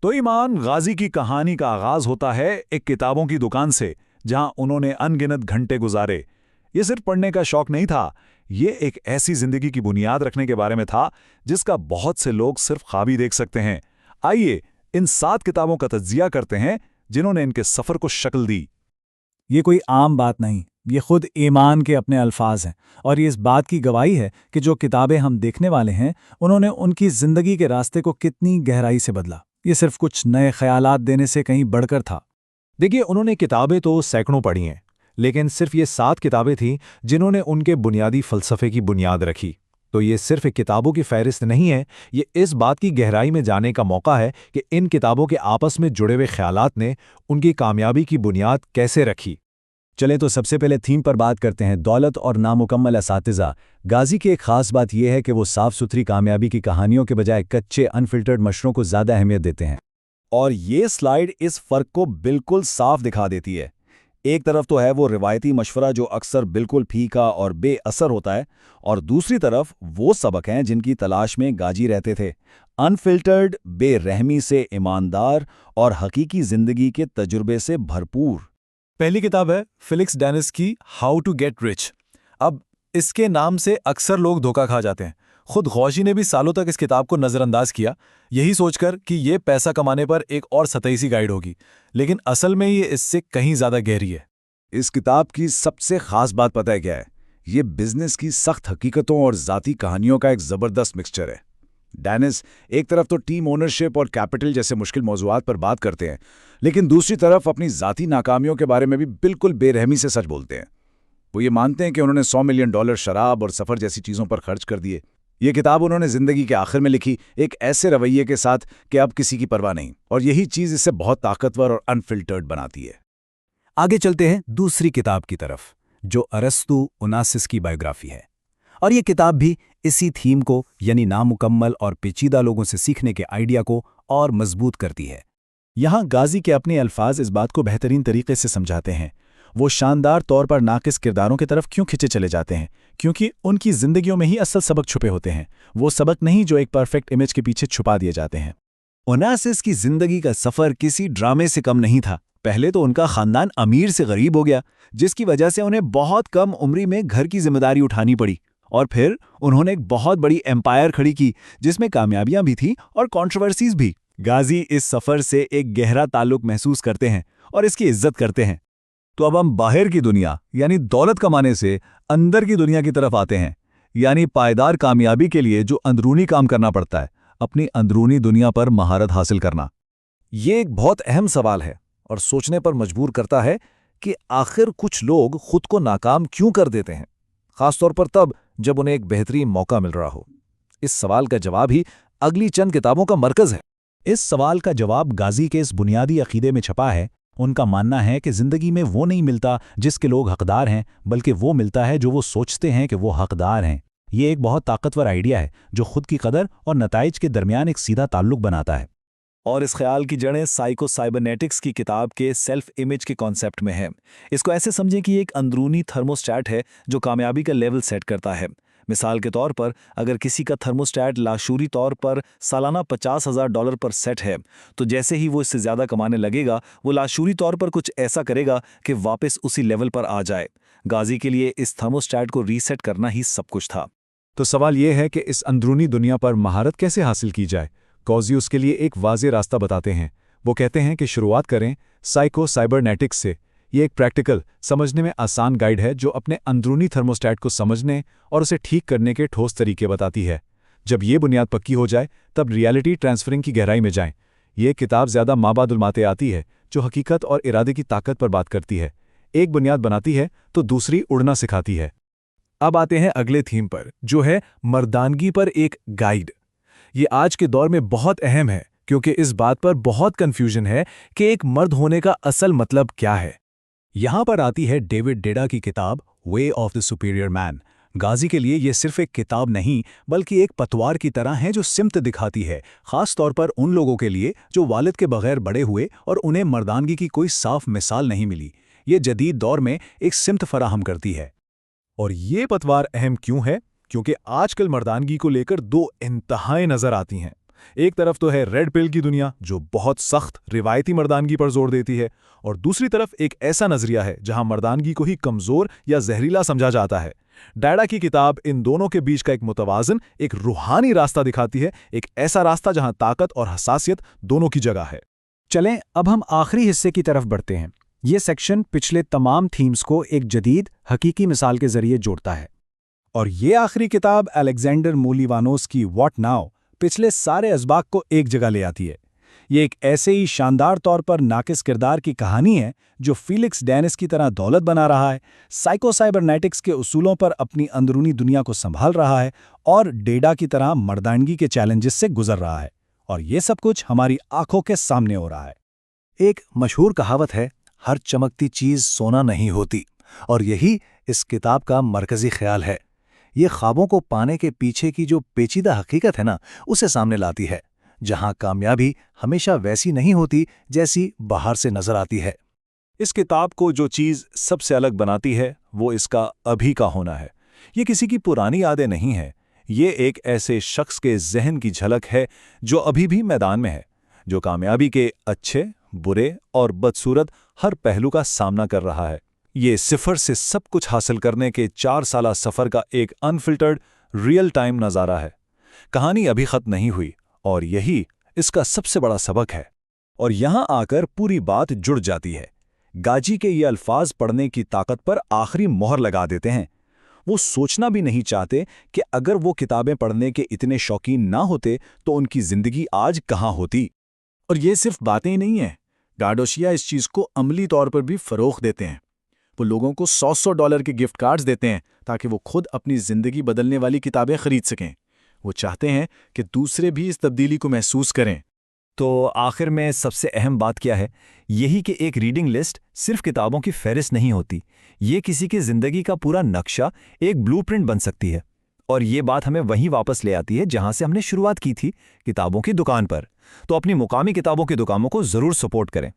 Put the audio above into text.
तो ईमान गाजी की कहानी का आगाज होता है एक किताबों की दुकान से, जहां उन्होंने अनगिनत घंटे गुजारे। ये सिर्फ पढ़ने का शौक नहीं था, ये एक ऐसी जिंदगी की बुनियाद रखने के बारे में था जिसका बहुत से लोग सिर्फ ख्वाब ही देख सकते हैं। आइए इन 7 किताबों का तज्जिया करते हैं जिन्होंने इनके सफर को शक्ल दी। ये कोई आम बात नहीं, ये खुद ईमान के अपने अल्फाज हैं। और ये इस बात की गवाही है कि जो किताबें हम देखने वाले हैं उन्होंने उनकी ज़िंदगी के रास्ते को कितनी गहराई से बदला। ये सिर्फ कुछ नए ख्यालात देने से कहीं बढ़कर था। देखिए, उन्होंने किताबें तो सैकड़ों पढ़ी हैं, लेकिन सिर्फ ये 7 किताबें थीं जिन्होंने उनके बुनियादी फ़लसफ़े की बुनियाद रखी। तो ये सिर्फ एक किताबों की फ़हरिस्त नहीं है, ये इस बात की गहराई में जाने का मौका है कि इन किताबों के आपस में जुड़े हुए ख़यालात ने उनकी कामयाबी की बुनियाद कैसे रखी। चलें तो सबसे पहले थीम पर बात करते हैं, दौलत और नामुकम्मल असातिज़ा। गाजी की एक ख़ास बात यह है कि वो साफ़ सुथरी कामयाबी की कहानियों के बजाय कच्चे अनफिल्टर्ड मशरों को ज़्यादा अहमियत देते हैं। और ये स्लाइड इस फर्क को बिल्कुल साफ दिखा देती है। एक तरफ तो है वो रिवायती मशवरा जो अक्सर बिल्कुल फीका और बेअसर होता है, और दूसरी तरफ वो सबक हैं जिनकी तलाश में गाजी रहते थे, अनफिल्टर्ड, बेरहमी से ईमानदार और हकीकी जिंदगी के तजुर्बे से भरपूर। पहली किताब है फिलिक्स डेनिस की हाउ टू गेट रिच। अब इसके नाम से अक्सर लोग धोखा खा जाते हैं। खुद गौशी ने भी सालों तक इस किताब को नज़रअंदाज किया, यही सोचकर कि ये पैसा कमाने पर एक और सतही सी गाइड होगी, लेकिन असल में ये इससे कहीं ज़्यादा गहरी है। इस किताब की सबसे खास बात पता है क्या है? ये बिजनेस की सख्त हकीकतों और ज़ाती कहानियों का एक ज़बरदस्त मिक्सचर है। डेनिस एक तरफ तो टीम ओनरशिप और कैपिटल जैसे मुश्किल मौज़ूआत पर बात करते हैं, लेकिन दूसरी तरफ अपनी ज़ाती नाकामियों के बारे में भी बिल्कुल बेरहमी से सच बोलते हैं। वो ये मानते हैं कि उन्होंने $100 मिलियन शराब और सफ़र जैसी चीज़ों पर खर्च कर दिए। ये किताब उन्होंने ज़िंदगी के आखिर में लिखी, एक ऐसे रवैये के साथ कि अब किसी की परवाह नहीं, और यही चीज़ इसे बहुत ताकतवर और अनफिल्टर्ड बनाती है। आगे चलते हैं दूसरी किताब की तरफ, जो अरस्तु ओनासिस की बायोग्राफी है। और ये किताब भी इसी थीम को, यानी नामुकम्मल और पेचीदा लोगों से सीखने के आइडिया को और मजबूत करती है। यहाँ गाजी के अपने अल्फाज इस बात को बेहतरीन तरीके से समझाते हैं। वो शानदार तौर पर नाकिस किरदारों की तरफ क्यों खिंचे चले जाते हैं, क्योंकि उनकी जिंदगियों में ही असल सबक छुपे होते हैं, वो सबक नहीं जो एक परफेक्ट इमेज के पीछे छुपा दिए जाते हैं। ओनासिस की जिंदगी का सफर किसी ड्रामे से कम नहीं था। पहले तो उनका खानदान अमीर से गरीब हो गया, जिसकी वजह से उन्हें बहुत कम उम्र में घर की जिम्मेदारी उठानी पड़ी, और फिर उन्होंने एक बहुत बड़ी एम्पायर खड़ी की जिसमें कामयाबियां भी थीं और कंट्रोवर्सीज भी। गाजी इस सफर से एक गहरा ताल्लुक महसूस करते हैं और इसकी इज्जत करते हैं। तो अब हम बाहर की दुनिया यानी दौलत कमाने से अंदर की दुनिया की तरफ आते हैं, यानी पायदार कामयाबी के लिए जो अंदरूनी काम करना पड़ता है, अपनी अंदरूनी दुनिया पर महारत हासिल करना। ये एक बहुत अहम सवाल है और सोचने पर मजबूर करता है कि आखिर कुछ लोग खुद को नाकाम क्यों कर देते हैं, खासतौर पर तब जब उन्हें एक बेहतरीन मौका मिल रहा हो। इस सवाल का जवाब ही अगली चंद किताबों का मरकज है। इस सवाल का जवाब गाजी के इस बुनियादी अकीदे में छपा है। उनका मानना है कि जिंदगी में वो नहीं मिलता जिसके लोग हकदार हैं, बल्कि वो मिलता है जो वो सोचते हैं कि वो हकदार हैं। ये एक बहुत ताकतवर आइडिया है जो खुद की कदर और नताइज के दरमियान एक सीधा ताल्लुक बनाता है। और इस ख्याल की जड़ें साइको साइबरनेटिक्स की किताब के सेल्फ इमेज के कॉन्सेप्ट में है। इसको ऐसे समझें कि एक अंदरूनी थर्मोस्टैट है जो कामयाबी का लेवल सेट करता है। मिसाल के तौर पर, अगर किसी का थर्मोस्टैट लाशूरी तौर पर सालाना $50,000 पर सेट है, तो जैसे ही वो इससे ज़्यादा कमाने लगेगा, वो लाशूरी तौर पर कुछ ऐसा करेगा कि वापस उसी लेवल पर आ जाए। गाजी के लिए इस थर्मोस्टैट को रीसेट करना ही सब कुछ था। तो सवाल यह है कि इस अंदरूनी दुनिया पर महारत कैसे हासिल की जाए। कॉजी उसके लिए एक वाज़ेह रास्ता बताते हैं। वो कहते हैं कि शुरुआत करें साइको साइबरनेटिक्स से। ये एक प्रैक्टिकल, समझने में आसान गाइड है जो अपने अंदरूनी थर्मोस्टैट को समझने और उसे ठीक करने के ठोस तरीके बताती है। जब ये बुनियाद पक्की हो जाए तब रियलिटी ट्रांसफरिंग की गहराई में जाएं। ये किताब ज़्यादा माबादुलमाते आती है, जो हकीकत और इरादे की ताकत पर बात करती है। एक बुनियाद बनाती है तो दूसरी उड़ना सिखाती है। अब आते हैं अगले थीम पर, जो है मर्दानगी पर एक गाइड। ये आज के दौर में बहुत अहम है, क्योंकि इस बात पर बहुत कन्फ्यूजन है कि एक मर्द होने का असल मतलब क्या है। यहाँ पर आती है डेविड डेडा की किताब way of the superior man. गाजी के लिए ये सिर्फ एक किताब नहीं, बल्कि एक पतवार की तरह है जो सिमत दिखाती है, खास तौर पर उन लोगों के लिए जो वालिद के बगैर बड़े हुए और उन्हें मर्दानगी की कोई साफ मिसाल नहीं मिली। ये जदीद दौर में एक सिमत फराहम करती है। और ये पतवार अहम क्यों है? क्योंकि आजकल मर्दानगी को लेकर दो इंतहाएं नजर आती हैं। एक तरफ तो है रेड पिल की दुनिया जो बहुत सख्त रिवायती मर्दानगी पर जोर देती है, और दूसरी तरफ एक ऐसा नजरिया है जहां मर्दानगी को ही कमजोर या जहरीला समझा जाता है। डायडा की किताब इन दोनों के बीच का एक मुतवाजन, एक रूहानी रास्ता दिखाती है, एक ऐसा रास्ता जहां ताकत और हसासियत दोनों की जगह है। चलें अब हम आखिरी हिस्से की तरफ बढ़ते हैं। ये सेक्शन पिछले तमाम थीम्स को एक जदीद हकीकी मिसाल के जरिए जोड़ता है। और ये आखिरी किताब अलेक्जेंडर मूलीवानोस की व्हाट नाउ पिछले सारे असबाक को एक जगह ले आती है। ये एक ऐसे ही शानदार तौर पर नाकिस किरदार की कहानी है जो फीलिक्स डेनिस की तरह दौलत बना रहा है, साइकोसाइबरनेटिक्स के उसूलों पर अपनी अंदरूनी दुनिया को संभाल रहा है और डेडा की तरह मर्दानगी के चैलेंजेस से गुजर रहा है। और ये सब कुछ हमारी आंखों के सामने हो रहा है। एक मशहूर कहावत है, हर चमकती चीज सोना नहीं होती, और यही इस किताब का मरकजी ख्याल है। ये ख्वाबों को पाने के पीछे की जो पेचीदा हकीकत है ना, उसे सामने लाती है, जहां कामयाबी हमेशा वैसी नहीं होती जैसी बाहर से नजर आती है। इस किताब को जो चीज़ सबसे अलग बनाती है वो इसका अभी का होना है। ये किसी की पुरानी यादें नहीं है, ये एक ऐसे शख्स के जहन की झलक है जो अभी भी मैदान में है, जो कामयाबी के अच्छे, बुरे और बदसूरत हर पहलू का सामना कर रहा है। ये सिफर से सब कुछ हासिल करने के 4 साला सफ़र का एक अनफिल्टर्ड, रियल टाइम नज़ारा है। कहानी अभी ख़त्म नहीं हुई और यही इसका सबसे बड़ा सबक है। और यहाँ आकर पूरी बात जुड़ जाती है। गाजी के ये अल्फाज पढ़ने की ताकत पर आखिरी मोहर लगा देते हैं। वो सोचना भी नहीं चाहते कि अगर वो किताबें पढ़ने के इतने शौकीन ना होते तो उनकी ज़िंदगी आज कहाँ होती। और ये सिर्फ बातें ही नहीं हैं, गार्डोशिया इस चीज़ को अमली तौर पर भी फ़रोग़ देते हैं। वो लोगों को $100 के गिफ्ट कार्ड्स देते हैं ताकि वो खुद अपनी ज़िंदगी बदलने वाली किताबें खरीद सकें। वो चाहते हैं कि दूसरे भी इस तब्दीली को महसूस करें। तो आखिर में सबसे अहम बात क्या है? यही कि एक रीडिंग लिस्ट सिर्फ किताबों की फहरिस्त नहीं होती, ये किसी की ज़िंदगी का पूरा नक्शा, एक ब्लूप्रिंट बन सकती है। और ये बात हमें वहीं वापस ले आती है जहां से हमने शुरुआत की थी, किताबों की दुकान पर। तो अपनी मुकामी किताबों की दुकानों को ज़रूर सपोर्ट करें।